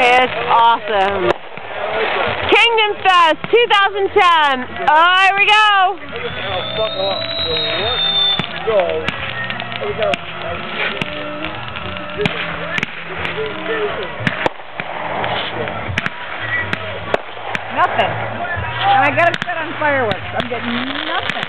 It's awesome. Kingdom Fest 2010. Oh, here we go. Nothing. And I got to set on fireworks. I'm getting nothing.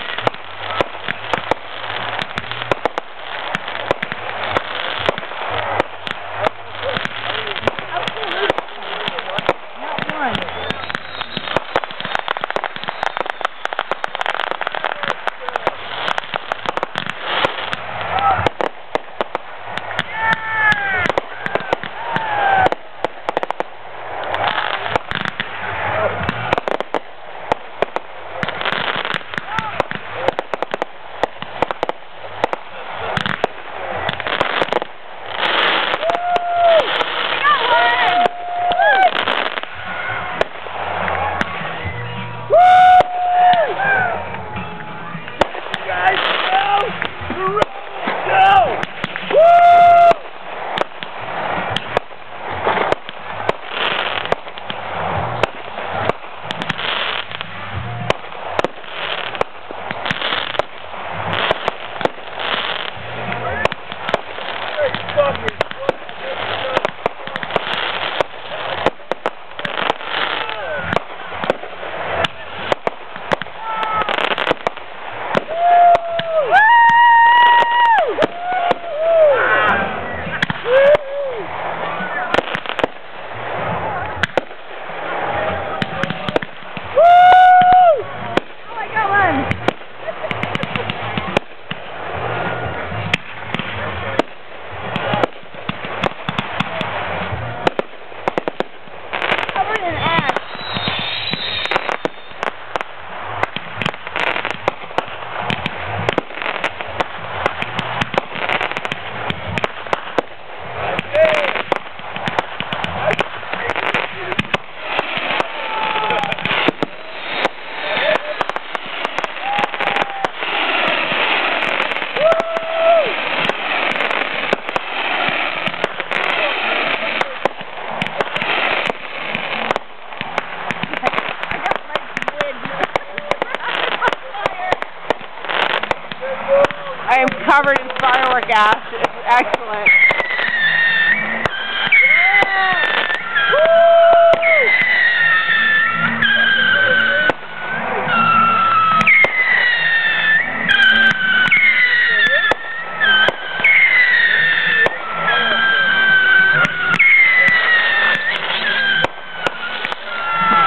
I am covered in firework gas. It's excellent.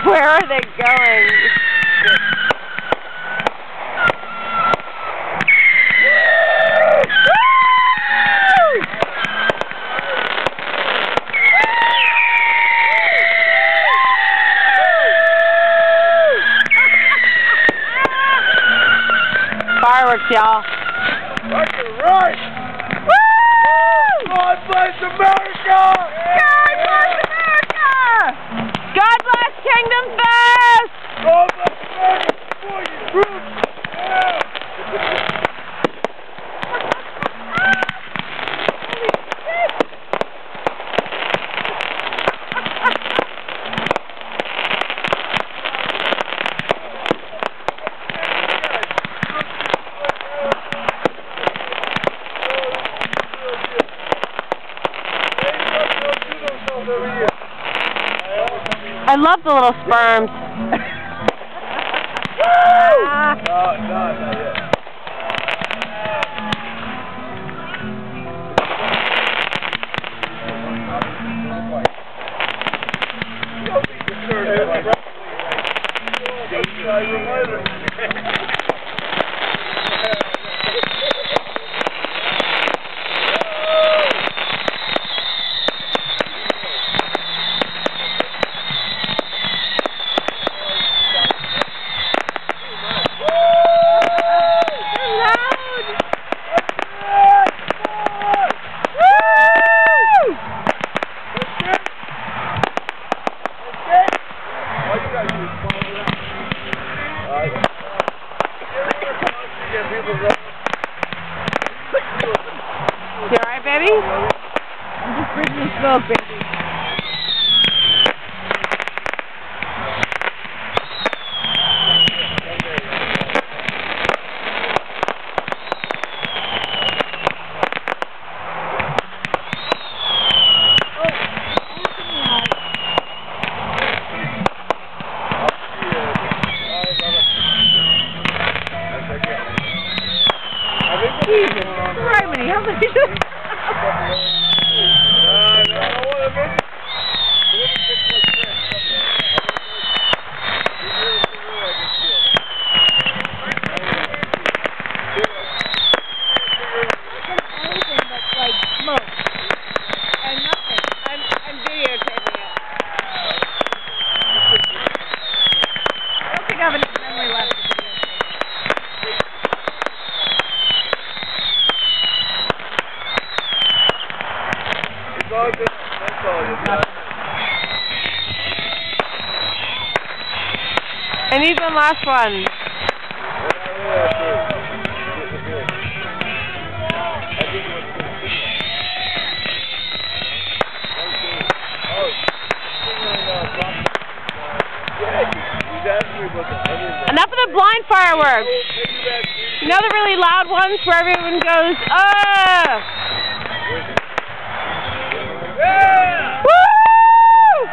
Where are they going? Fireworks, y'all. That's right. Woo! God bless America! God bless America! God bless Kingdom Fest! God bless America! Boy, you roots! Yeah! I love the little sperms. No, not yet. smoke, baby. Jesus Christ, how did you do that? I need one last one. Enough of the blind fireworks. You know the really loud ones where everyone goes, "Ugh!"